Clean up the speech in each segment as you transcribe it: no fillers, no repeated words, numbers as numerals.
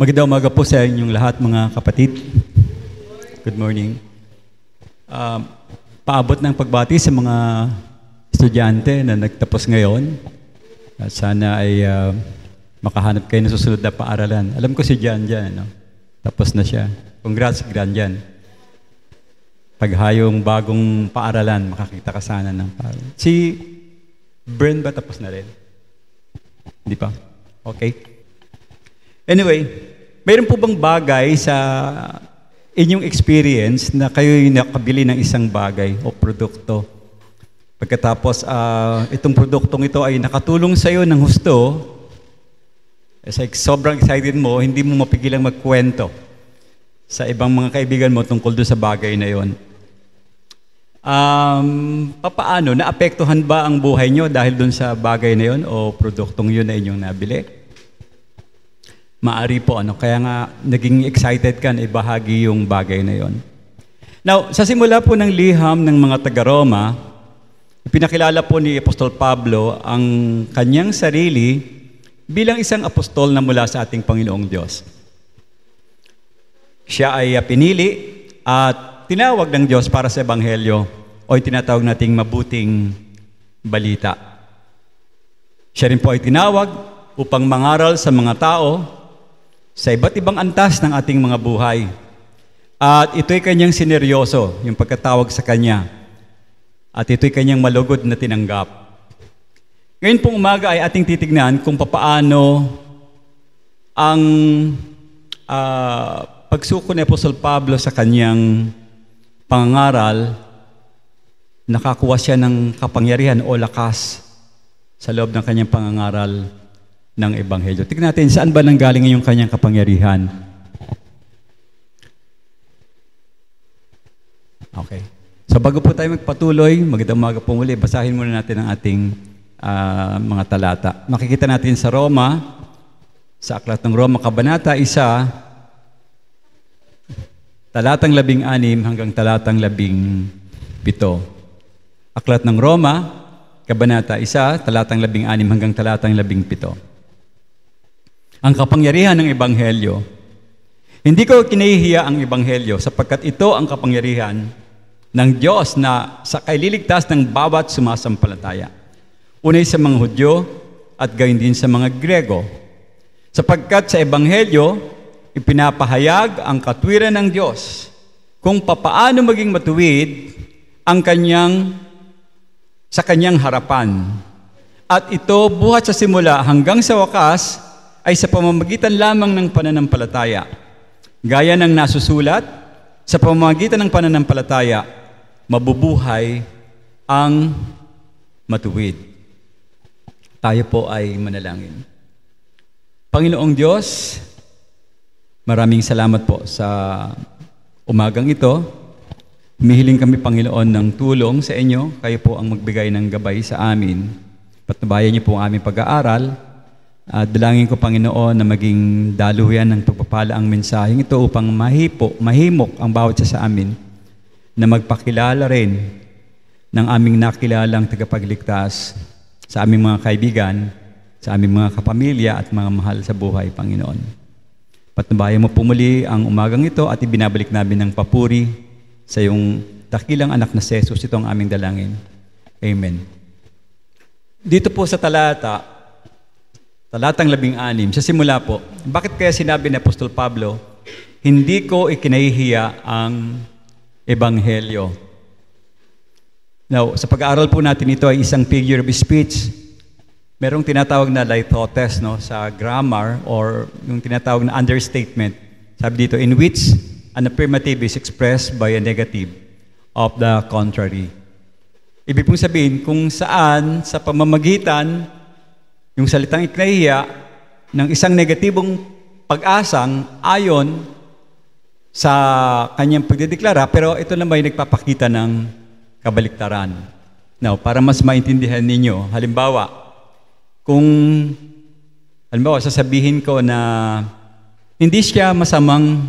Magandang umaga po sa inyong lahat, mga kapatid. Good morning. Paabot ng pagbati sa mga estudyante na nagtapos ngayon. At sana ay makahanap kayo ng susunod na paaralan. Alam ko si Jan dyan, no? Tapos na siya. Congrats, Gran Jan. Paghayong bagong paaralan, makakita ka sana ng paaralan. Si Bren ba tapos na rin? Hindi pa? Okay. Anyway, mayroon po bang bagay sa inyong experience na kayo'y nakabili ng isang bagay o produkto? Pagkatapos, itong produktong ito ay nakatulong sa iyo ng husto, sobrang excited mo, hindi mo mapigilang magkwento sa ibang mga kaibigan mo tungkol doon sa bagay na yon. Papaano? Naapektuhan ba ang buhay nyo dahil doon sa bagay na yon o produktong yun na inyong nabili? Maari po, kaya nga naging excited ka na ibahagi yung bagay na yon. Now, sa simula po ng liham ng mga taga-Roma, pinakilala po ni Apostol Pablo ang kanyang sarili bilang isang apostol na mula sa ating Panginoong Diyos. Siya ay pinili at tinawag ng Diyos para sa Ebanghelyo o yung tinatawag nating mabuting balita. Siya rin po ay tinawag upang mangaral sa mga tao sa iba't ibang antas ng ating mga buhay. At ito'y kanyang sineryoso, yung pagkatawag sa kanya. At ito'y kanyang malugod na tinanggap. Ngayon pong umaga ay ating titignan kung papaano ang pagsuko ni Apostol Pablo sa kanyang pangangaral, nakakuha siya ng kapangyarihan o lakas sa loob ng kanyang pangangaral ng Ebanghelyo. Tignan natin, saan ba nanggaling yung kanyang kapangyarihan? Okay. So bago po tayo magpatuloy, magandang umaga po muli, basahin muna natin ang ating mga talata. Makikita natin sa Roma, sa Aklat ng Roma, Kabanata 1, talatang 16 hanggang talatang 17. Aklat ng Roma, Kabanata 1, talatang 16 hanggang talatang 17. Ang kapangyarihan ng Ebanghelyo. Hindi ko kinahihiya ang Ebanghelyo sapagkat ito ang kapangyarihan ng Diyos na sa kaililigtas ng bawat sumasampalataya. Unay sa mga Hudyo at gayon din sa mga Grego. Sapagkat sa Ebanghelyo, ipinapahayag ang katwiran ng Diyos kung papaano maging matuwid ang sa kanyang harapan. At ito buhat sa simula hanggang sa wakas ay sa pamamagitan lamang ng pananampalataya. Gaya ng nasusulat, sa pamamagitan ng pananampalataya, mabubuhay ang matuwid. Tayo po ay manalangin. Panginoong Diyos, maraming salamat po sa umagang ito. Humihiling kami, Panginoon, ng tulong sa inyo. Kayo po ang magbigay ng gabay sa amin. Patnubayan niyo po ang aming pag-aaral. At dalangin ko, Panginoon, na maging daluyan ng pagpapala ang mensaheng ito upang mahimok ang bawat isa sa amin na magpakilala rin ng aming nakilalang tagapagligtas sa aming mga kaibigan, sa aming mga kapamilya at mga mahal sa buhay, Panginoon. Patnubayan mo po muli ang umagang ito at ibinabalik namin ng papuri sa iyong dakilang anak na si Jesus. Ito ang aming dalangin. Amen. Dito po sa talatang 16, sa simula po, bakit kaya sinabi ni Apostol Pablo, hindi ko ikinahihiya ang Ebanghelyo? Now, sa pag-aaral po natin ito ay isang figure of speech. Merong tinatawag na lithotes, sa grammar or yung tinatawag na understatement. Sabi dito, in which an affirmative is expressed by a negative of the contrary. Ibig pong sabihin, kung saan sa pamamagitan yung salitang ikinahihiya ng isang negatibong pag-asang ayon sa kanyang pagdedeklara, pero ito naman ay nagpapakita ng kabaliktaran. Now, para mas maintindihan ninyo, halimbawa, sasabihin ko na hindi siya masamang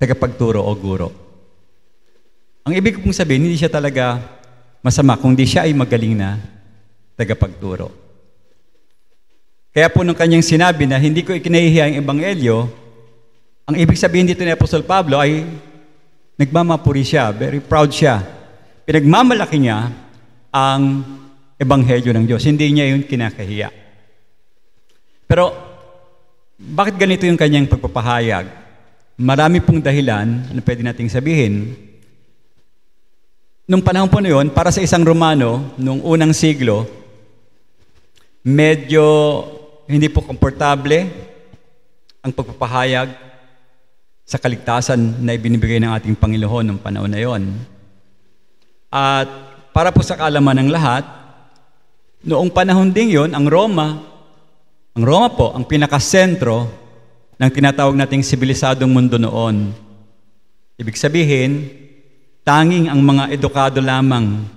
tagapagturo o guro. Ang ibig kong sabihin, hindi siya talaga masama, kundi siya ay magaling na tagapagturo. Kaya po nung kanyang sinabi na hindi ko ikinahihiya ang Ebanghelyo, Ang ibig sabihin dito ni Apostol Pablo ay nagmamapuri siya, very proud siya. Pinagmamalaki niya ang ebanghelyo ng Diyos. Hindi niya yun kinakahiya. Pero, bakit ganito yung kanyang pagpapahayag? Marami pong dahilan na pwede nating sabihin. Nung panahon po na yun, para sa isang Romano, nung unang siglo, medyo hindi po komportable ang pagpapahayag sa kaligtasan na ibinibigay ng ating Panginoon ng panahon na yon. At para po sa kaalaman ng lahat, noong panahon ding yon, ang Roma po, ang pinakasentro ng tinatawag nating sibilisadong mundo noon. Ibig sabihin, tanging ang mga edukado lamang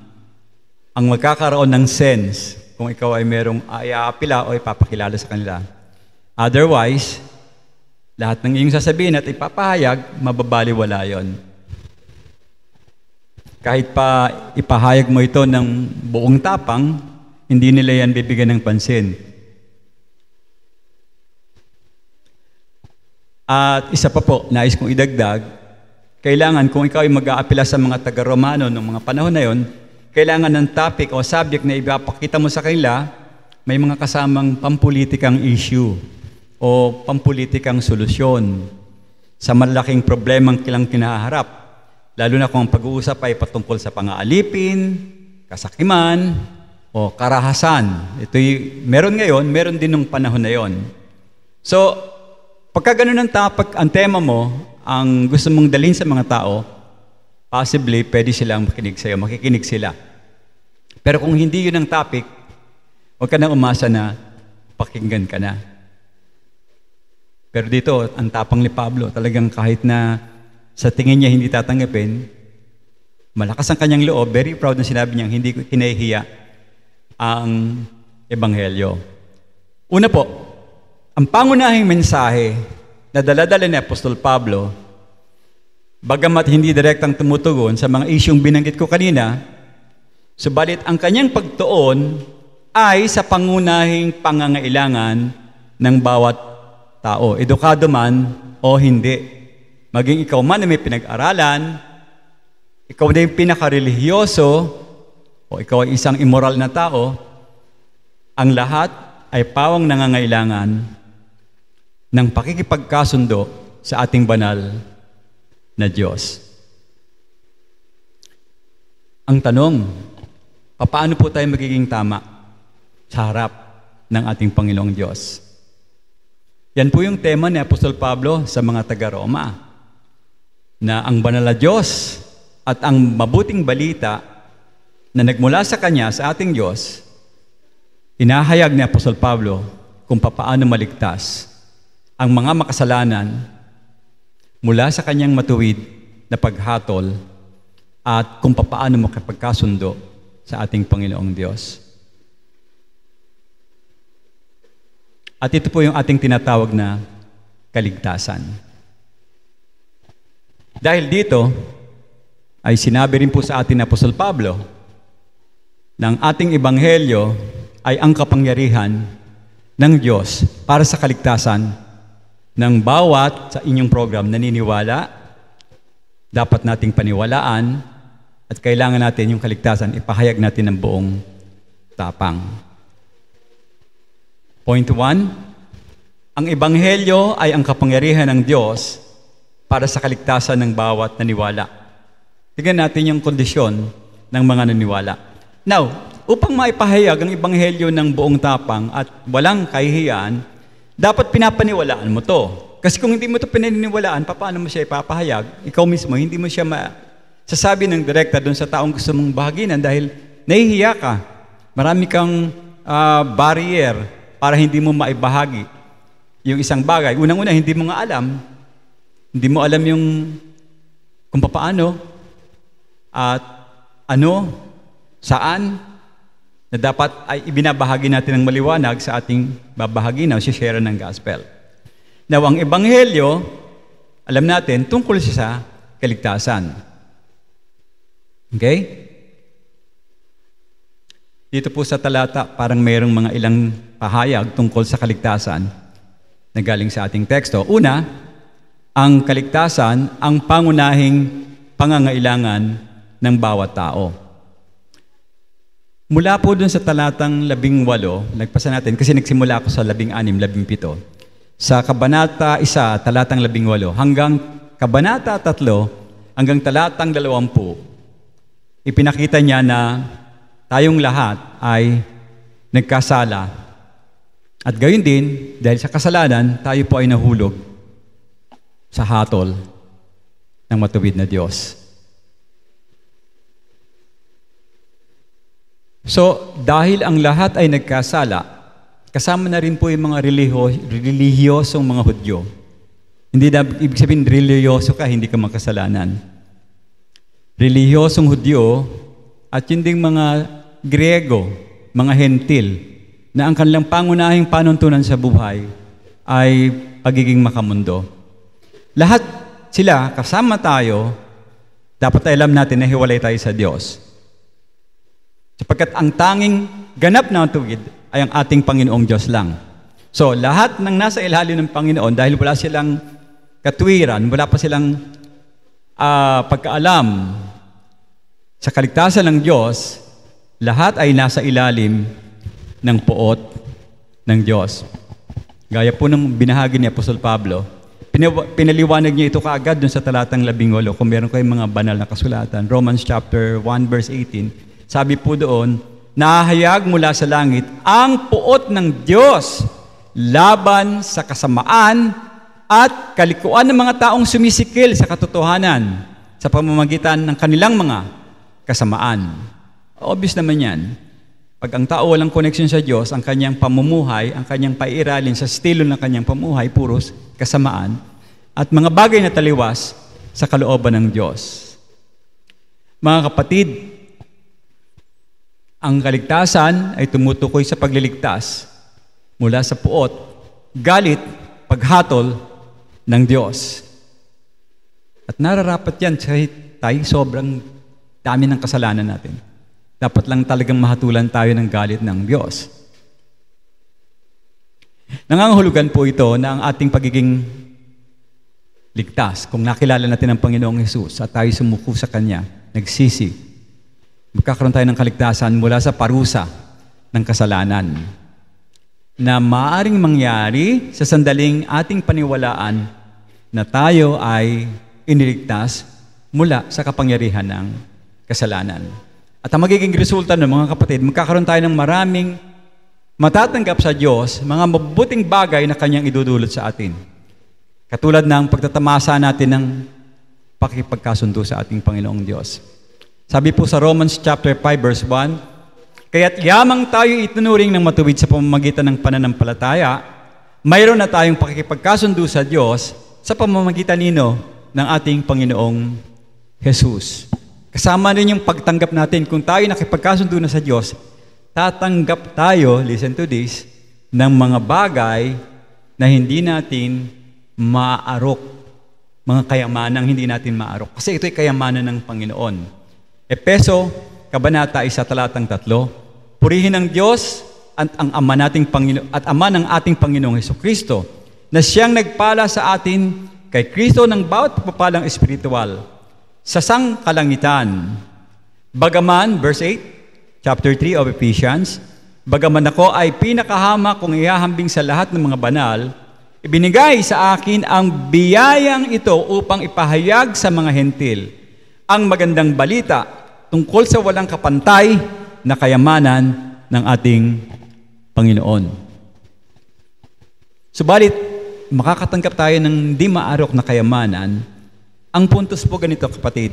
ang magkakaroon ng sense kung ikaw ay merong iaapila o ipapakilala sa kanila. Otherwise, lahat ng iyong sasabihin at ipapahayag, mababaliwala yon. Kahit pa ipahayag mo ito ng buong tapang, hindi nila yan bibigyan ng pansin. At isa pa po, nais kong idagdag, kailangan kung ikaw ay mag-aapila sa mga taga-Romano ng mga panahon na yon, kailangan ng topic o subject na ipapakita mo sa kanila, may mga kasamang pampulitikang issue o pampulitikang solusyon sa malaking problemang kilang kinaharap. Lalo na kung ang pag-uusap ay patungkol sa pang-aalipin, kasakiman, o karahasan. Ito'y meron ngayon, meron din nung panahon na yon. So, pagka ganun ang tema mo, ang gusto mong dalhin sa mga tao, possibly pwede silang makinig sa'yo, makikinig sila. Pero kung hindi yun ang topic, huwag ka na umasa na pakinggan ka na. Pero dito, ang tapang ni Pablo, talagang kahit na sa tingin niya hindi tatanggapin, malakas ang kanyang loob, very proud na sinabi niya, hindi kinahihiya ang ebanghelyo. Una po, ang pangunahing mensahe na dala-dala ni Apostol Pablo, bagamat hindi direktang tumutugon sa mga isyong binanggit ko kanina, subalit ang kanyang pagtuon ay sa pangunahing pangangailangan ng bawat tao, edukado man o hindi. Maging ikaw man na may pinag-aralan, ikaw na yung pinaka-religyoso, o ikaw ay isang immoral na tao, ang lahat ay pawang nangangailangan ng pakikipagkasundo sa ating banal na Diyos. Ang tanong, paano po tayo magiging tama sa harap ng ating Panginoong Diyos? Yan po yung tema ni Apostol Pablo sa mga taga-Roma, na ang banal na Diyos at ang mabuting balita na nagmula sa Kanya, sa ating Diyos, inahayag ni Apostol Pablo kung papaano maligtas ang mga makasalanan mula sa Kanyang matuwid na paghatol at kung papaano makapagkasundo sa ating Panginoong Diyos. At ito po yung ating tinatawag na kaligtasan. Dahil dito, ay sinabi rin po sa atin ni Apostol Pablo, ng ating ebanghelyo ay ang kapangyarihan ng Diyos para sa kaligtasan ng bawat sa inyong program naniniwala, dapat nating paniwalaan, at kailangan natin yung kaligtasan, ipahayag natin ng buong tapang. Point 1, ang ebanghelyo ay ang kapangyarihan ng Diyos para sa kaligtasan ng bawat naniwala. Tingnan natin yung kondisyon ng mga naniwala. Now, upang maipahayag ang ebanghelyo ng buong tapang at walang kahihiyaan, dapat pinapaniwalaan mo to. Kasi kung hindi mo to pinaniniwalaan, paano mo siya ipapahayag? Ikaw mismo, hindi mo siya sasabi ng direkta doon sa taong gusto mong bahaginan dahil nahihiya ka. Marami kang barrier para hindi mo maibahagi yung isang bagay. Unang-una, hindi mo nga alam. Hindi mo alam yung kung paano at ano, saan, na dapat ay ibinabahagi natin ng maliwanag sa ating babahagi na o share ng gospel. Now, ang ebanghelyo, alam natin, tungkol siya sa kaligtasan. Okay? Dito po sa talata, parang mayroong mga ilang pahayag tungkol sa kaligtasan na galing sa ating teksto. Una, ang kaligtasan ang pangunahing pangangailangan ng bawat tao. Mula po dun sa talatang 18, nagpasa natin, kasi nagsimula ako sa 16, 17, sa Kabanata 1, talatang 18, hanggang Kabanata 3, hanggang talatang 20, ipinakita niya na tayong lahat ay nagkasala. At gayon din, dahil sa kasalanan, tayo po ay nahulog sa hatol ng matuwid na Diyos. So, dahil ang lahat ay nagkasala, kasama na rin po yung mga relihiyosong mga Hudyo. Hindi na ibig sabihin relihiyoso ka, hindi ka makasalanan. Relihiyosong Hudyo at yun ding mga Griego, mga Hentil, na ang kanilang pangunahing panuntunan sa buhay ay pagiging makamundo. Lahat sila, kasama tayo, dapat alam natin na hiwalay tayo sa Diyos. Sapagkat ang tanging ganap na tuwid ay ang ating Panginoong Diyos lang. So, lahat ng nasa ilalim ng Panginoon, dahil wala silang katwiran, wala pa silang pagkaalam sa kaligtasan ng Diyos, lahat ay nasa ilalim ng puot ng Diyos. Gaya po ng binahagi ni Apostol Pablo, pinaliwanag niya ito kaagad dun sa talatang 18. Kung meron kayong mga banal na kasulatan, Romans chapter 1 verse 18, sabi po doon, nahayag mula sa langit ang puot ng Diyos laban sa kasamaan at kalikuan ng mga taong sumisikil sa katotohanan sa pamamagitan ng kanilang mga kasamaan. Obvious naman yan. Pag ang tao walang connection sa Diyos, ang kanyang pamumuhay, ang kanyang pairalin sa estilo ng kanyang pamumuhay, puros kasamaan, at mga bagay na taliwas sa kalooban ng Diyos. Mga kapatid, ang kaligtasan ay tumutukoy sa pagliligtas mula sa puot, galit, paghatol ng Diyos. At nararapat yan kahit tayo sobrang dami ng kasalanan natin. Dapat lang talagang mahatulan tayo ng galit ng Diyos. Nangangahulugan po ito na ang ating pagiging ligtas, kung nakilala natin ang Panginoong Hesus at tayo sumuko sa Kanya, nagsisi, magkakaroon tayo ng kaligtasan mula sa parusa ng kasalanan na maaaring mangyari sa sandaling ating paniwalaan na tayo ay iniligtas mula sa kapangyarihan ng kasalanan. At ang magiging resulta ng mga kapatid, magkakaroon tayo ng maraming matatanggap sa Diyos, mga mabuting bagay na Kanyang idudulot sa atin. Katulad ng pagtatamasa natin ng pakikipagkasundo sa ating Panginoong Diyos. Sabi po sa Romans chapter 5 verse 1, kaya't yamang tayo itunuring ng matuwid sa pamamagitan ng pananampalataya, mayroon na tayong pakikipagkasundo sa Diyos sa pamamagitan nino ng ating Panginoong Jesus. Kasama rin yung pagtanggap natin, kung tayo nakipagkasundo na sa Diyos, tatanggap tayo, listen to this, ng mga bagay na hindi natin maarok. Mga kayamanang hindi natin maarok. Kasi ito'y kayamanan ng Panginoon. Efeso, Kabanata 1, talatang 3, purihin ng Diyos at ang Ama nating Panginoon at Ama ng ating Panginoong Hesukristo, na siyang nagpala sa atin kay Kristo ng bawat pagpapalang espiritual sa sangkalangitan. Bagaman, verse 8, chapter 3 of Ephesians, bagaman ako ay pinakahama kung ihahambing sa lahat ng mga banal, ibinigay sa akin ang biyayang ito upang ipahayag sa mga hentil ang magandang balita tungkol sa walang kapantay na kayamanan ng ating Panginoon. Subalit, makakatanggap tayo ng di maarok na kayamanan. Ang puntos po ganito, kapatid,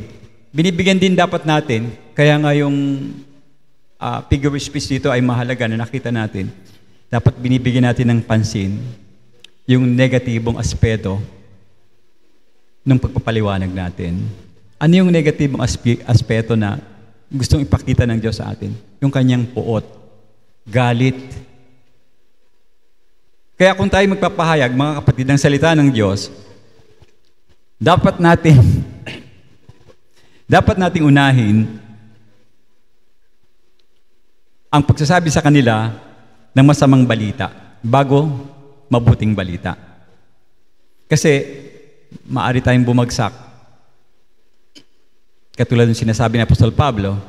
binibigyan din dapat natin, kaya nga yung figure of speech dito ay mahalaga na nakita natin, dapat binibigyan natin ng pansin yung negatibong aspeto ng pagpapaliwanag natin. Ano yung negatibong aspeto na gustong ipakita ng Diyos sa atin? Yung Kanyang puot, galit. Kaya kung tayo magpapahayag, mga kapatid, ng salita ng Diyos, dapat nating unahin ang pagsasabi sa kanila ng masamang balita bago mabuting balita. Kasi maaari tayong bumagsak. Katulad ng sinasabi ni Apostol Pablo,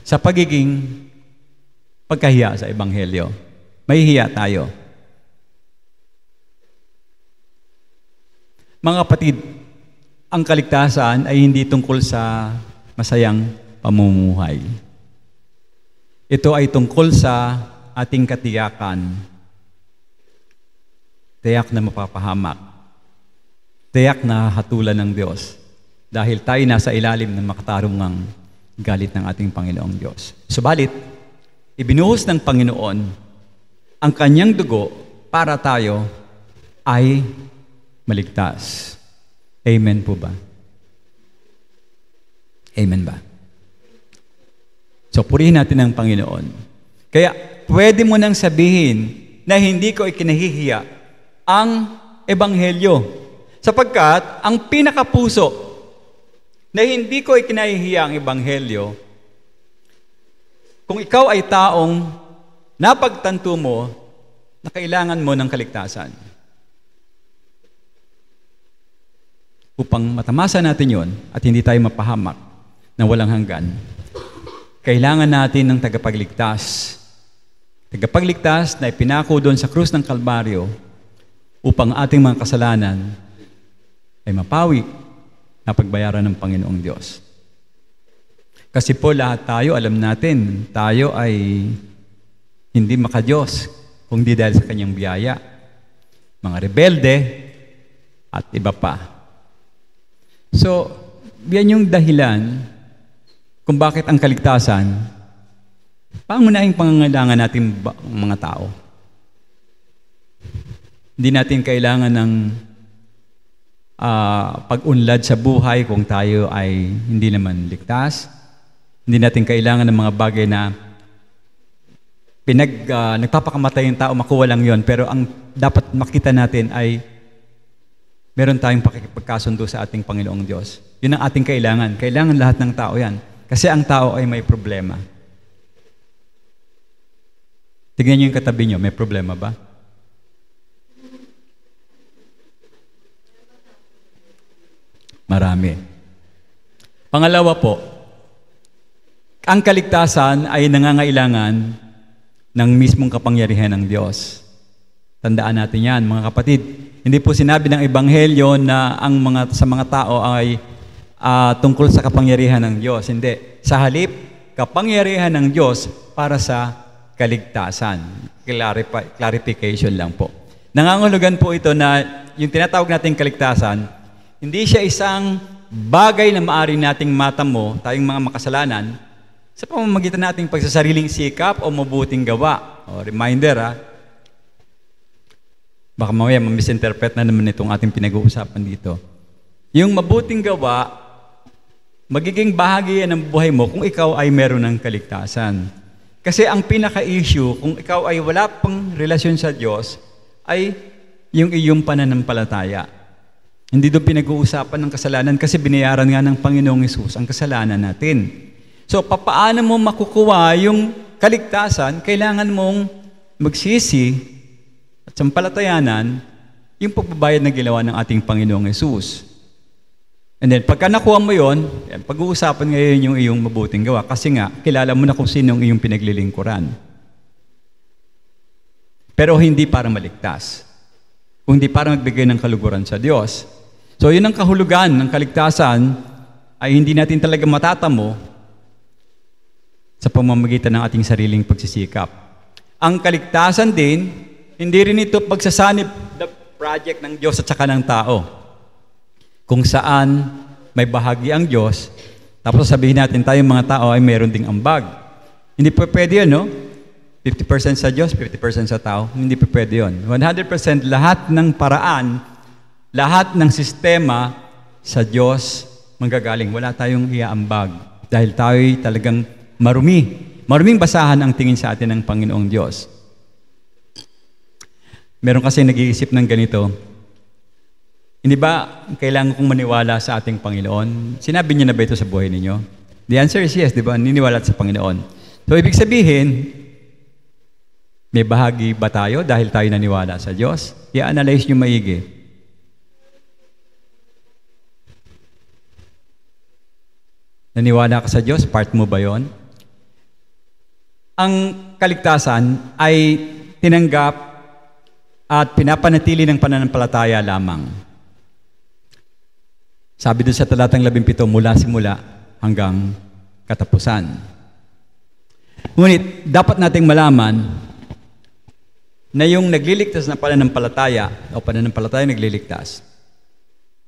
sa pagiging pagkahiya sa Ebanghelyo. Mahihiya tayo. Mga kapatid, ang kaligtasan ay hindi tungkol sa masayang pamumuhay. Ito ay tungkol sa ating katiyakan. Tiyak na mapapahamak. Tiyak na hatulan ng Diyos. Dahil tayo nasa ilalim ng makatarungang galit ng ating Panginoong Diyos. Subalit, ibinuhos ng Panginoon ang kanyang dugo para tayo ay maligtas. Amen po ba? Amen ba? So, purihin natin ang Panginoon. Kaya, pwede mo nang sabihin na hindi ko ikinahihiya ang Ebanghelyo. Sapagkat, ang pinakapuso na hindi ko ikinahihiya ang Ebanghelyo, kung ikaw ay taong napagtanto mo na kailangan mo ng kaligtasan. Upang matamasa natin yon at hindi tayo mapahamak na walang hanggan, kailangan natin ng tagapagligtas. Tagapagligtas na ipinako doon sa krus ng Kalbaryo upang ating mga kasalanan ay mapawi na pagbayaran ng Panginoong Diyos. Kasi po lahat tayo, alam natin, tayo ay hindi makadiyos kung di dahil sa kanyang biyaya. Mga rebelde at iba pa. So, yan yung dahilan kung bakit ang kaligtasan, pangunahing pangangailangan natin mga tao. Hindi natin kailangan ng pag-unlad sa buhay kung tayo ay hindi naman ligtas. Hindi natin kailangan ng mga bagay na nagpapakamatay yung tao, makuha lang yon. Pero ang dapat makita natin ay meron tayong pakikipagkasundo sa ating Panginoong Diyos. Yun ang ating kailangan. Kailangan lahat ng tao yan. Kasi ang tao ay may problema. Tignan niyo yung katabi niyo, may problema ba? Marami. Pangalawa po, ang kaligtasan ay nangangailangan ng mismong kapangyarihan ng Diyos. Tandaan natin yan, mga kapatid. Hindi po sinabi ng Ebanghelyo na sa mga tao ay tungkol sa kapangyarihan ng Diyos. Hindi. Sa halip, kapangyarihan ng Diyos para sa kaligtasan. Clarification lang po. Nangangahulugan po ito na yung tinatawag nating kaligtasan, hindi siya isang bagay na maaari nating matamo, tayong mga makasalanan, sa pamamagitan nating pagsasariling sikap o mabuting gawa. O reminder baka mamaya ma-misinterpret na naman itong ating pinag-uusapan dito. Yung mabuting gawa, magiging bahagi yan ng buhay mo kung ikaw ay meron ng kaligtasan. Kasi ang pinaka-issue, kung ikaw ay wala pang relasyon sa Diyos, ay yung iyong pananampalataya. Hindi doon pinag-uusapan ng kasalanan kasi binayaran nga ng Panginoong Hesus ang kasalanan natin. So, papaano mo makukuha yung kaligtasan? Kailangan mong magsisi at sampalatayanan yung pagbabayad na ginawa ng ating Panginoong Hesus. And then, pagka nakuha mo yun, pag-uusapan ngayon yung iyong mabuting gawa kasi nga, kilala mo na kung sino ang iyong pinaglilingkuran. Pero hindi para maligtas. Kundi para magbigay ng kaluguran sa Diyos. So, yun ang kahulugan ng kaligtasan ay hindi natin talaga matatamo sa pamamagitan ng ating sariling pagsisikap. Ang kaligtasan din, hindi rin ito pagsasanib the project ng Diyos at saka ng tao. Kung saan may bahagi ang Diyos, tapos sabihin natin tayong mga tao ay meron ding ambag. Hindi pa pwede yun, no? 50% sa Diyos, 50% sa tao. Hindi pa pwede yun. 100% lahat ng paraan, lahat ng sistema sa Diyos manggagaling. Wala tayong iaambag. Dahil tayo'y talagang maruming basahan ang tingin sa atin ng Panginoong Diyos. Meron kasi nag-iisip ng ganito, hindi ba kailangan kong maniwala sa ating Panginoon? Sinabi niyo na ba ito sa buhay ninyo? The answer is yes, di ba? Niniwala sa Panginoon. So, ibig sabihin, may bahagi ba tayo dahil tayo naniwala sa Diyos? I-analyze niyo maigi. Naniwala ka sa Diyos? Part mo ba yon? Ang kaligtasan ay tinanggap at pinapanatili ng pananampalataya lamang. Sabi doon sa talatang 17, mula simula hanggang katapusan. Ngunit dapat nating malaman na yung nagliligtas na pananampalataya o pananampalataya nagliligtas,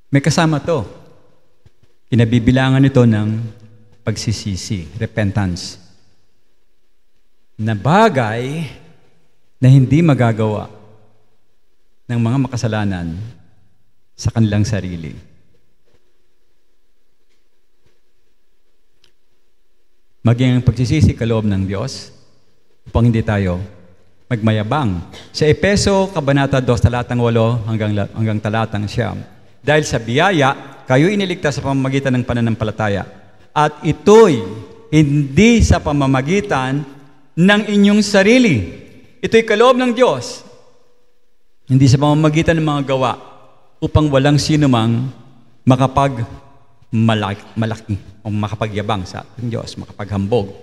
may kasama to. Kinabibilangan ito ng pagsisisi, repentance, na bagay na hindi magagawa ng mga makasalanan sa kanilang sarili. Maging ang pagsisisi kaloob ng Diyos upang hindi tayo magmayabang. Sa Efeso, Kabanata 2, talatang 8 hanggang talatang 9, dahil sa biyaya, kayo iniligtas sa pamamagitan ng pananampalataya. At ito'y hindi sa pamamagitan ng inyong sarili. Ito'y kaloob ng Diyos. Hindi sa pamamagitan ng mga gawa upang walang sino mang malaki o makapagyabang sa ating Diyos, makapaghambog.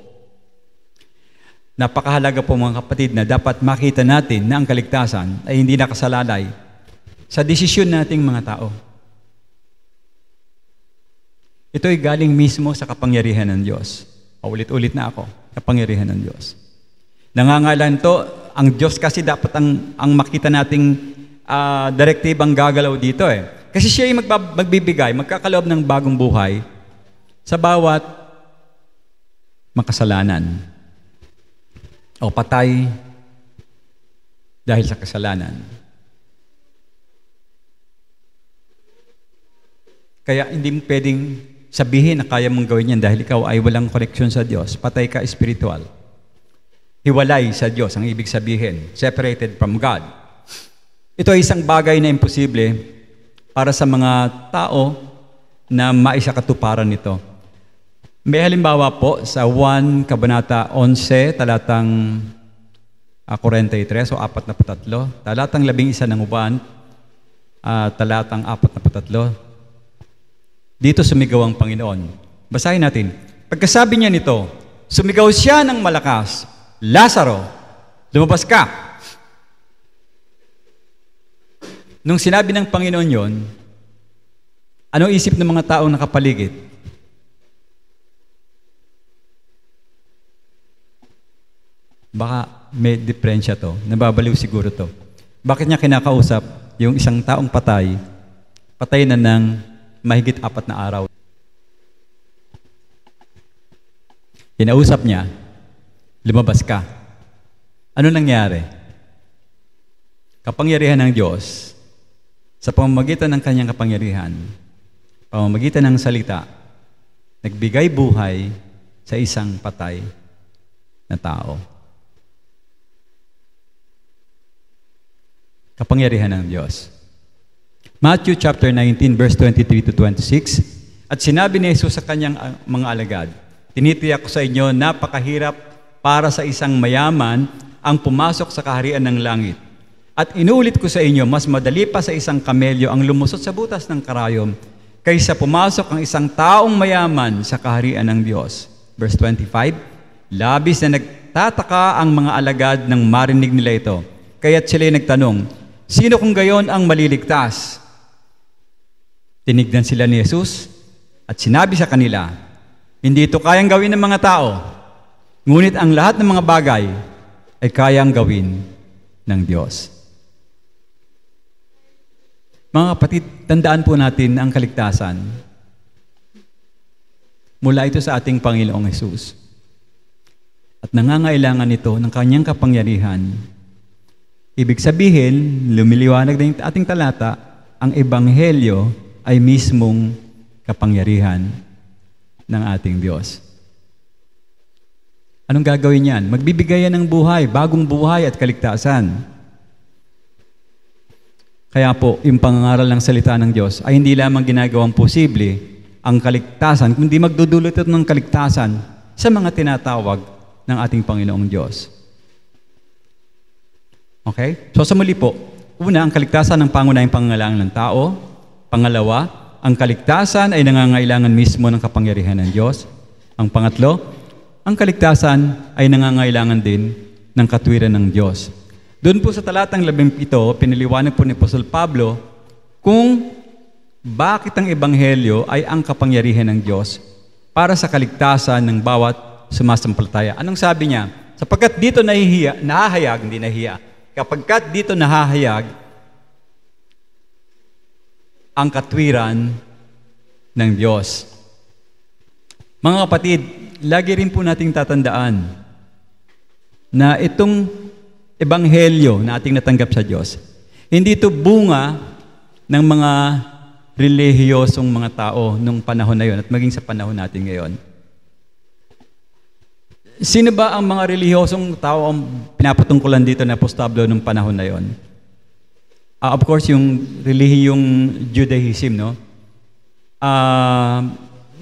Napakahalaga po mga kapatid na dapat makita natin na ang kaligtasan ay hindi nakasalalay sa desisyon nating mga tao. Ito ay galing mismo sa kapangyarihan ng Diyos. Paulit-ulit na ako, kapangyarihan ng Diyos. Nangangalan to, ang Diyos kasi dapat ang makita nating direktibang gagalaw dito eh. Kasi siya ay magbibigay, magkakaloob ng bagong buhay sa bawat makasalanan o patay dahil sa kasalanan. Kaya hindi mo pwedeng sabihin na kaya mong gawin yan dahil ikaw ay walang koneksyon sa Diyos. Patay ka spiritual. Hiwalay sa Diyos ang ibig sabihin. Separated from God. Ito ay isang bagay na imposible para sa mga tao na maisakatuparan nito. May halimbawa po sa 1 Kabanata 11, talatang 43 o 43, talatang 11 ng 1, talatang 43, dito sumigaw ang Panginoon. Basahin natin. Pagkasabi niya nito, sumigaw siya ng malakas, Lazaro, lumabas ka. Nung sinabi ng Panginoon yon, anong isip ng mga taong nakapaligid? Baka may diferensya to. Nababaliw siguro to. Bakit niya kinakausap yung isang taong patay na ng mahigit 4 na araw? Kinausap niya, lumabas ka. Ano nangyari? Kapangyarihan ng Diyos, sa pamamagitan ng kanyang kapangyarihan, pamamagitan ng salita, nagbigay buhay sa isang patay na tao. Kapangyarihan ng Diyos. Matthew chapter 19, verse 23 to 26, at sinabi ni Jesus sa kanyang mga alagad, tinitiyak ko sa inyo, napakahirap para sa isang mayaman ang pumasok sa kaharian ng langit. At inuulit ko sa inyo, mas madali pa sa isang kamelyo ang lumusot sa butas ng karayom kaysa pumasok ang isang taong mayaman sa kaharian ng Diyos. Verse 25, labis na nagtataka ang mga alagad nang marinig nila ito. Kaya't sila'y nagtanong, sino kung gayon ang maliligtas? Tinignan sila ni Jesus at sinabi sa kanila, hindi ito kayang gawin ng mga tao, ngunit ang lahat ng mga bagay ay kayang gawin ng Diyos. Mga kapatid, tandaan po natin ang kaligtasan. Mula ito sa ating Panginoong Jesus. At nangangailangan ito ng kanyang kapangyarihan. Ibig sabihin, lumiliwanag na yung ating talata, ang Ebanghelyo ay mismong kapangyarihan ng ating Diyos. Anong gagawin yan? Magbibigay yan ng buhay, bagong buhay at kaligtasan. Kaya po, yung pangangaral ng salita ng Diyos ay hindi lamang ginagawang posible ang kaligtasan, kundi magdudulot ito ng kaligtasan sa mga tinatawag ng ating Panginoong Diyos. Okay? So sa muli po, una, ang kaligtasan ng pangunahing pangangailangan ng tao. Pangalawa, ang kaligtasan ay nangangailangan mismo ng kapangyarihan ng Diyos. Ang pangatlo, ang kaligtasan ay nangangailangan din ng katwiran ng Diyos. Doon po sa talatang 17, piniliwanag po ni Apostol Pablo kung bakit ang Ebanghelyo ay ang kapangyarihan ng Diyos para sa kaligtasan ng bawat sumasampalataya. Anong sabi niya? Sapagkat dito kapagkat dito nahahayag ang katwiran ng Diyos. Mga kapatid, lagi rin po nating tatandaan na itong Ebanghelyo na ating natanggap sa Diyos, hindi ito bunga ng mga relihiyosong mga tao nung panahon na yon at maging sa panahon natin ngayon. Sino ba ang mga relihiyosong tao ang pinapatungkulan dito na Apostol Pablo nung panahon na yon? Of course, yung relihiyong Judaism, no?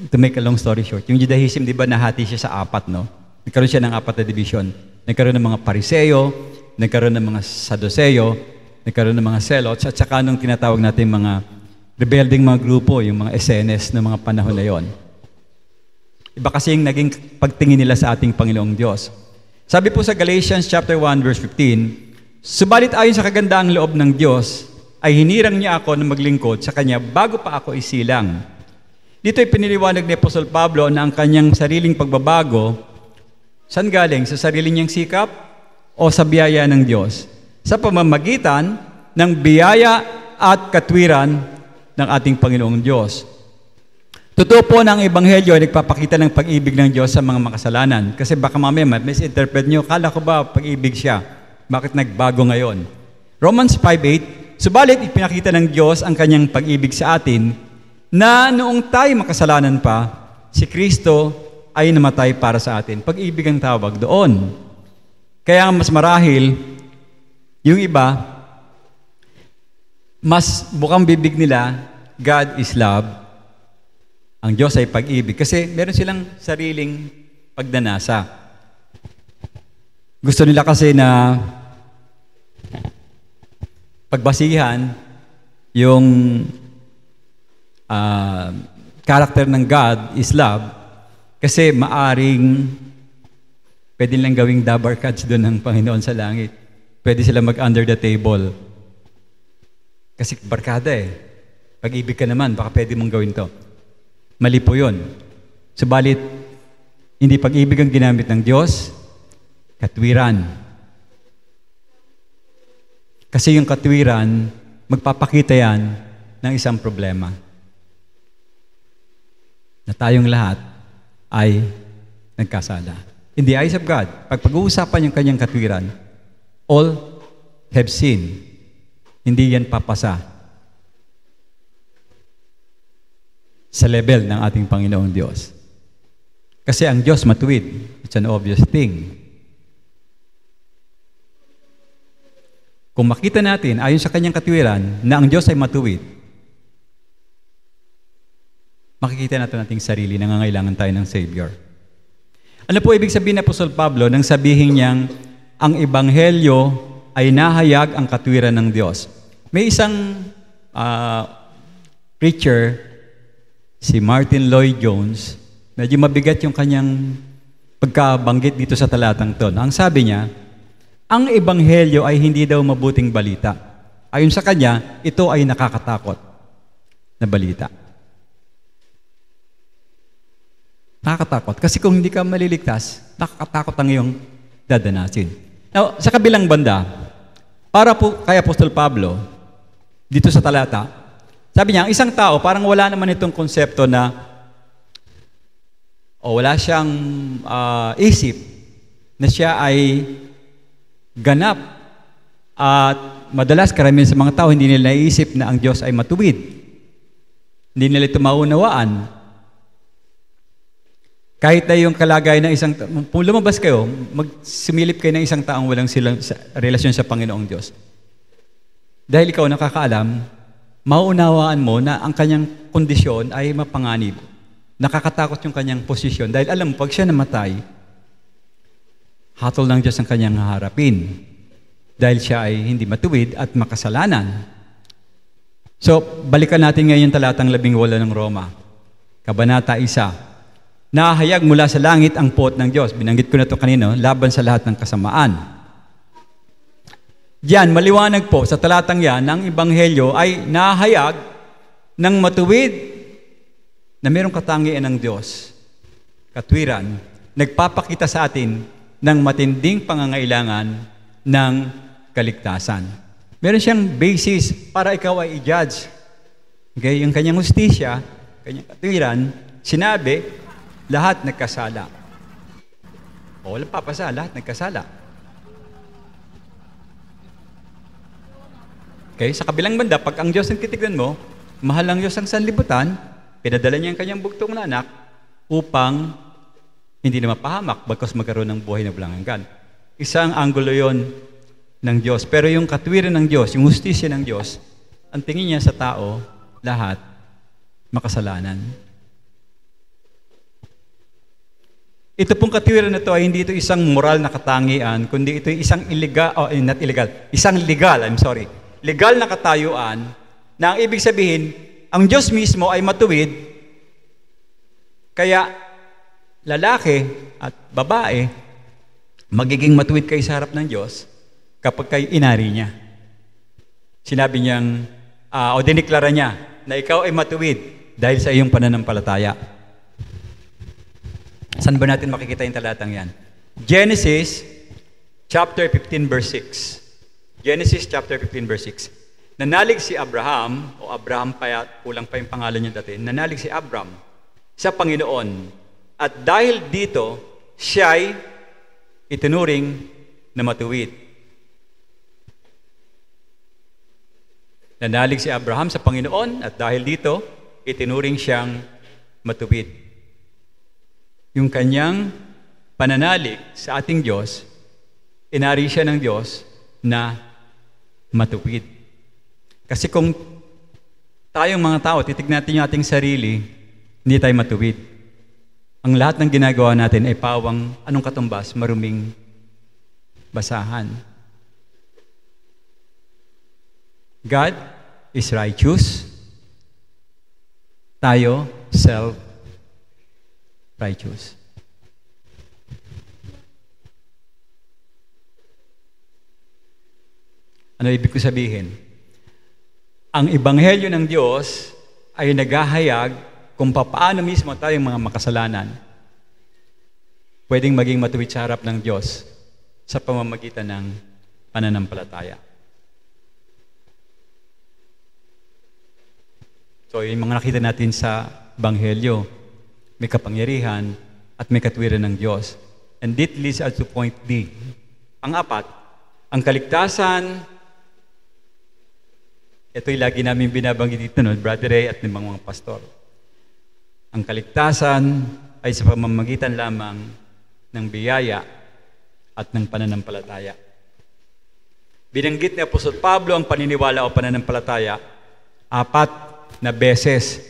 To make a long story short, yung Judaism, di ba, nahati siya sa apat, no? Nagkaroon siya ng apat na division. Nagkaroon ng mga Pariseo, nagkaroon ng mga Saduceo, nagkaroon ng mga Zealots, at saka nung tinatawag natin mga rebelding mga grupo, yung mga SNS ng mga panahon na yon. Iba kasi yung naging pagtingin nila sa ating Panginoong Diyos. Sabi po sa Galatians chapter 1 verse 15, subalit ayon sa kagandaang loob ng Diyos, ay hinirang niya ako na maglingkod sa Kanya bago pa ako isilang. Dito ay piniliwanag ni Apostol Pablo na ang kanyang sariling pagbabago, saan galing? Sa sarili niyang sikap o sa biyaya ng Diyos? Sa pamamagitan ng biyaya at katwiran ng ating Panginoong Diyos. Totoo po na ang Ebanghelyo ay nagpapakita ng pag-ibig ng Diyos sa mga makasalanan. Kasi baka mamaya misinterpret nyo, kala ko ba pag-ibig siya? Bakit nagbago ngayon? Romans 5:8, subalit ipinakita ng Diyos ang kanyang pag-ibig sa atin na noong tayo makasalanan pa, si Kristo ay namatay para sa atin. Pag-ibig ang tawag doon. Kaya mas marahil, yung iba, mas bukang bibig nila, God is love, ang Diyos ay pag-ibig. Kasi meron silang sariling pagdanasa. Gusto nila kasi na pagbasihan yung character ng God is love kasi maaring pwede nilang gawing dabar cards doon ng Panginoon sa langit. Pwede sila mag-under the table. Kasi barkada eh. Pag-ibig ka naman, baka pwede mong gawin to. Mali po yun. Subalit, hindi pag-ibig ang ginamit ng Diyos, katwiran. Kasi yung katwiran, magpapakita yan ng isang problema. Na tayong lahat ay nagkasala. In the eyes of God, pag pag-uusapan yung kanyang katwiran, all have sinned. Hindi yan papasa sa level ng ating Panginoong Diyos. Kasi ang Diyos matuwid. It's an obvious thing. Kung makita natin, ayon sa kanyang katwiran, na ang Diyos ay matuwid, makikita natin ating sarili na nangangailangan tayo ng Savior. Ano po ibig sabihin ni Apostol Pablo nang sabihin niyang ang Ebanghelyo ay nahayag ang katwiran ng Diyos? May isang preacher, si Martin Lloyd-Jones, medyo mabigat yung kanyang pagkabanggit dito sa talatang to. Ang sabi niya, ang Ebanghelyo ay hindi daw mabuting balita. Ayon sa kanya, ito ay nakakatakot na balita. Nakakatakot. Kasi kung hindi ka maliligtas, nakakatakot ang iyong dadanasin. Now, sa kabilang banda, para po kay Apostol Pablo, dito sa talata, sabi niya, ang isang tao, parang wala naman itong konsepto na wala siyang isip na siya ay ganap at madalas karamihan sa mga tao hindi nila naisip na ang Diyos ay matuwid. Hindi nila ito maunawaan. Kahit na yung kalagayan ng isang kung lumabas kayo, magsumilip kayo ng isang taong walang silang relasyon sa Panginoong Diyos. Dahil ikaw nakakaalam, mauunawaan mo na ang kanyang kondisyon ay mapanganib. Nakakatakot yung kanyang posisyon. Dahil alam mo, pag siya namatay, hatol ng Diyos ang kanyang haharapin. Dahil siya ay hindi matuwid at makasalanan. So, balikan natin ngayon talatang 18 ng Roma. Kabanata 1. Nahayag mula sa langit ang puot ng Diyos. Binanggit ko na ito kanino, laban sa lahat ng kasamaan. Diyan, maliwanag po sa talatang yan, ang Ebanghelyo ay nahayag ng matuwid na mayroong katangian ng Diyos. Katwiran, nagpapakita sa atin ng matinding pangangailangan ng kaligtasan. Meron siyang basis para ikaw ay i-judge. Okay? Yung kanyang hustisya, kanyang katwiran, sinabi, lahat nagkasala. O, walang papasa, lahat nagkasala. Okay? Sa kabilang banda, pag ang Diyos ang titignan mo, mahal ang Diyos ang sanlibutan, pinadala niya ang kanyang bugtong na anak upang hindi na mapahamak bagkus magkaroon ng buhay na walang hanggan. Isang anggulo yon ng Diyos. Pero yung katwiran ng Diyos, yung hustisya ng Diyos, ang tingin niya sa tao, lahat makasalanan. Ito pong katwiran na ito ay hindi ito isang moral na katangian, kundi ito isang legal na katayuan na ang ibig sabihin, ang Diyos mismo ay matuwid, kaya lalaki at babae, magiging matuwid kayo sa harap ng Diyos kapag kayo inari niya. Sinabi niyang, diniklara niya, na ikaw ay matuwid dahil sa iyong pananampalataya. Saan ba natin makikita yung talatang yan? Genesis chapter 15 verse 6. Genesis chapter 15 verse 6. Nanalig si Abraham, o Abraham pa, kulang pa yung pangalan niya dati, nanalig si Abraham sa Panginoon. At dahil dito, siya'y itinuring na matuwid. Nanalig si Abraham sa Panginoon at dahil dito, itinuring siyang matuwid. Yung kanyang pananalig sa ating Diyos, inari siya ng Diyos na matuwid. Kasi kung tayong mga tao, titignan natin yung ating sarili, hindi tayo matuwid. Ang lahat ng ginagawa natin ay pawang anong katumbas, maruming basahan. God is righteous. Tayo, self-righteous. Ano ibig ko sabihin? Ang Ebanghelyo ng Diyos ay naghahayag kung paano mismo tayong mga makasalanan pwedeng maging matuwid sa harap ng Diyos sa pamamagitan ng pananampalataya. So, yung mga nakita natin sa Ebanghelyo, may kapangyarihan at may katwiran ng Diyos. And this leads us to point D. Ang apat, ang kaligtasan, ito'y lagi namin binabanggit dito, no, Brother Ray at ng mga pastor. Ang kaligtasan ay sa pamamagitan lamang ng biyaya at ng pananampalataya. Binanggit ni Apostol Pablo ang paniniwala o pananampalataya 4 na beses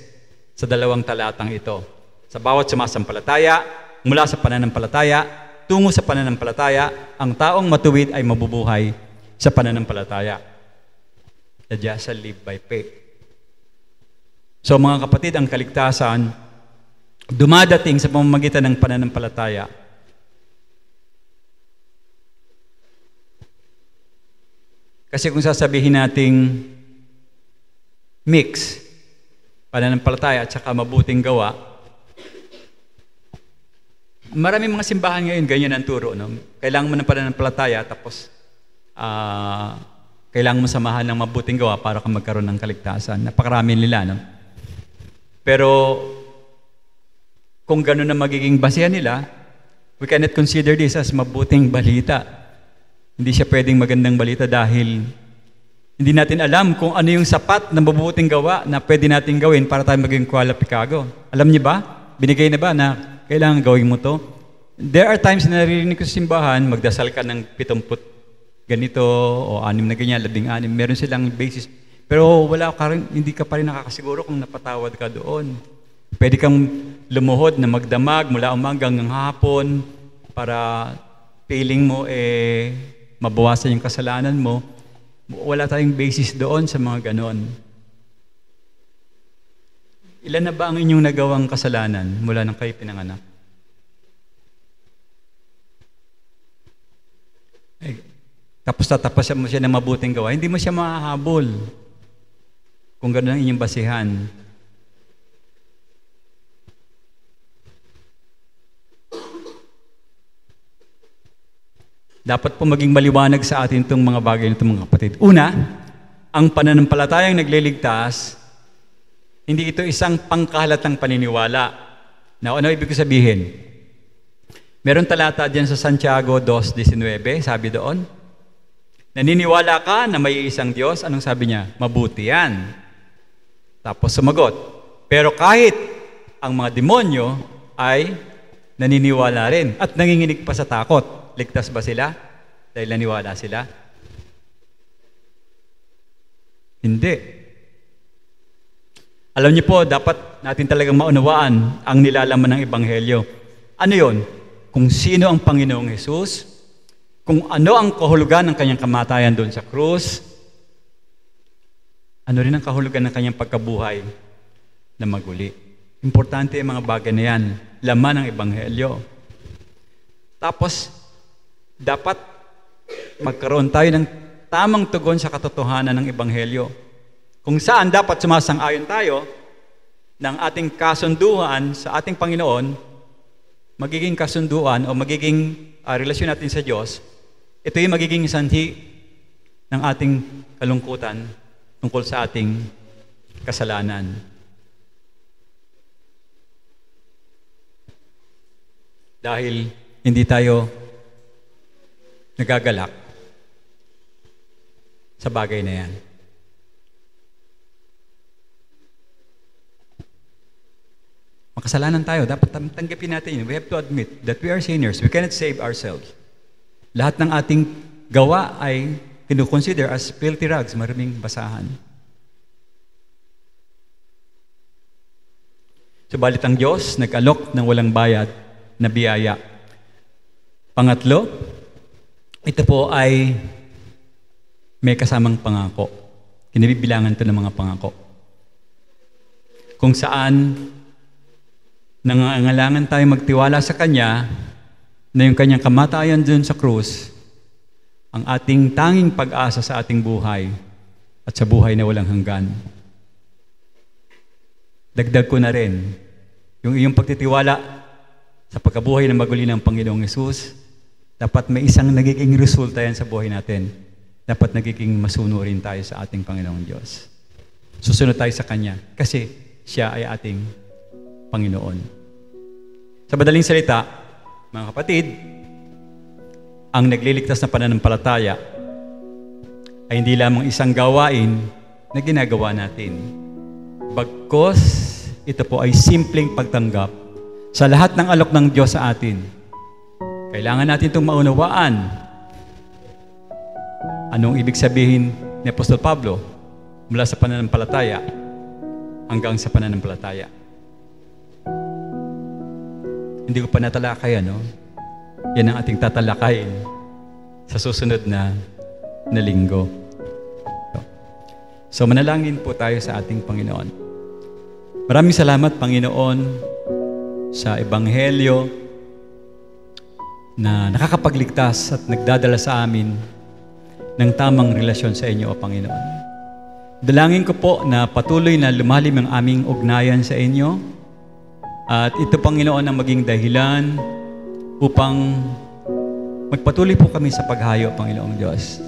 sa 2 talatang ito. Sa bawat sumasampalataya, mula sa pananampalataya, tungo sa pananampalataya, ang taong matuwid ay mabubuhay sa pananampalataya. The just shall live by faith. So mga kapatid, ang kaligtasan dumadating sa pamamagitan ng pananampalataya. Kasi kung sasabihin nating mix, pananampalataya at saka mabuting gawa, maraming mga simbahan ngayon, ganyan ang turo. No? Kailangan mo ng pananampalataya, tapos kailangan mo samahan ng mabuting gawa para ka magkaroon ng kaligtasan. Napakarami nila. No? Pero kung gano'n na magiging basehan nila, we cannot consider this as mabuting balita. Hindi siya pwedeng magandang balita dahil hindi natin alam kung ano yung sapat na mabuting gawa na pwede natin gawin para tayo maging kwalipikado. Alam niyo ba? Binigay na ba na kailangan gawin mo to? There are times na naririnig ko sa simbahan, magdasal ka ng 70 ganito o 6 na ganyan, 16. Meron silang basis. Pero hindi ka pa rin nakakasiguro kung napatawad ka doon. Pwede kang lumuhod na magdamag mula umaga hanggang hapon para feeling mo mabawasan yung kasalanan mo. Wala tayong basis doon sa mga ganon. Ilan na ba ang inyong nagawang kasalanan mula nang kayo pinanganak? tapos tatapasan mo siya ng mabuting gawa, hindi mo siya mahahabol. Kung gano'n ang inyong basihan. Dapat po maging maliwanag sa atin itong mga bagay nito, mga kapatid. Una, ang pananampalatayang nagliligtas, hindi ito isang pangkahalatang paniniwala. Now, ano ibig sabihin? Meron talata diyan sa Santiago 2:19, sabi doon, naniniwala ka na may isang Diyos? Anong sabi niya? Mabuti yan. Tapos sumagot, pero kahit ang mga demonyo ay naniniwala rin at nanginginig pa sa takot. Ligtas ba sila? Dahil naniwala sila? Hindi. Alam niyo po, dapat natin talagang maunawaan ang nilalaman ng Ebanghelyo. Ano yon? Kung sino ang Panginoong Hesus, kung ano ang kahulugan ng kanyang kamatayan doon sa krus, ano rin ang kahulugan ng kanyang pagkabuhay na maguli. Importante ang mga bagay na yan, laman ng Ebanghelyo. Tapos, dapat magkaroon tayo ng tamang tugon sa katotohanan ng Ebanghelyo. Kung saan dapat sumasang-ayon tayo ng ating kasunduan sa ating Panginoon, magiging kasunduan o magiging relasyon natin sa Diyos, ito yung magiging sanhi ng ating kalungkutan tungkol sa ating kasalanan. Dahil hindi tayo nagagalak sa bagay na yan. Makasalanan tayo, dapat tanggapin natin yun. We have to admit that we are sinners. We cannot save ourselves. Lahat ng ating gawa ay kinukonsider as filthy rags, maraming basahan. Subalit ang Diyos nag-alok ng walang bayad na biyaya. Pangatlo, ito po ay may kasamang pangako. Kinabibilangan ito ng mga pangako. Kung saan nangangailangan tayo magtiwala sa Kanya na yung Kanyang kamatayan dun sa krus, ang ating tanging pag-asa sa ating buhay at sa buhay na walang hanggan. Dagdag ko na rin, yung iyong pagtitiwala sa pagkabuhay na maguli ng Panginoong Hesus, dapat may isang nagiging resulta yan sa buhay natin. Dapat nagiging masunurin tayo sa ating Panginoong Diyos. Susunod tayo sa Kanya kasi Siya ay ating Panginoon. Sa madaling salita, mga kapatid, ang nagliligtas na pananampalataya ay hindi lamang isang gawain na ginagawa natin. Bagkus, ito po ay simpleng pagtanggap sa lahat ng alok ng Diyos sa atin. Kailangan natin itong maunawaan. Anong ibig sabihin ni Apostol Pablo mula sa pananampalataya hanggang sa pananampalataya? Hindi ko pa natalakay, ano? Yan ang ating tatalakayin sa susunod na linggo. So, manalangin po tayo sa ating Panginoon. Maraming salamat, Panginoon, sa Ebanghelyo na nakakapagligtas at nagdadala sa amin ng tamang relasyon sa inyo, O Panginoon. Dalangin ko po na patuloy na lumalim ang aming ugnayan sa inyo at ito, Panginoon, ang maging dahilan upang magpatuloy po kami sa paghayo, Panginoong Diyos.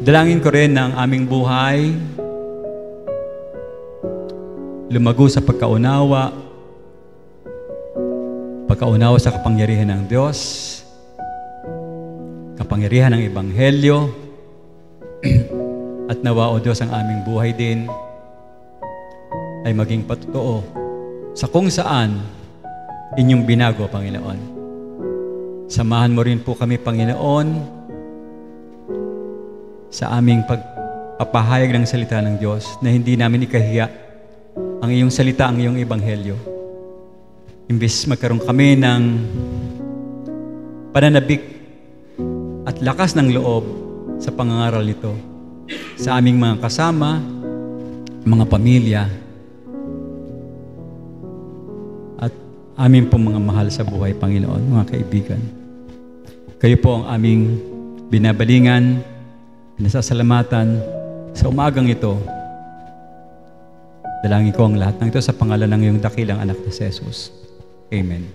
Dalangin ko rin na ang aming buhay lumago sa pagkaunawa sa kapangyarihan ng Diyos, kapangyarihan ng Ebanghelyo, at nawa, O Diyos, ang aming buhay din ay maging patotoo sa kung saan inyong binago, Panginoon. Samahan mo rin po kami, Panginoon, sa aming pagpapahayag ng salita ng Diyos na hindi namin ikahiya ang iyong salita, ang iyong Ebanghelyo. Imbes magkaroon kami ng pananabik at lakas ng loob sa pangangaral nito sa aming mga kasama, mga pamilya, at aming pong mga mahal sa buhay, Panginoon, mga kaibigan. Kayo po ang aming binabalingan Nasasalamatan sa umagang ito. Dalangin ko ang lahat ng ito sa pangalan ng iyong dakilang anak na si Jesus. Amen.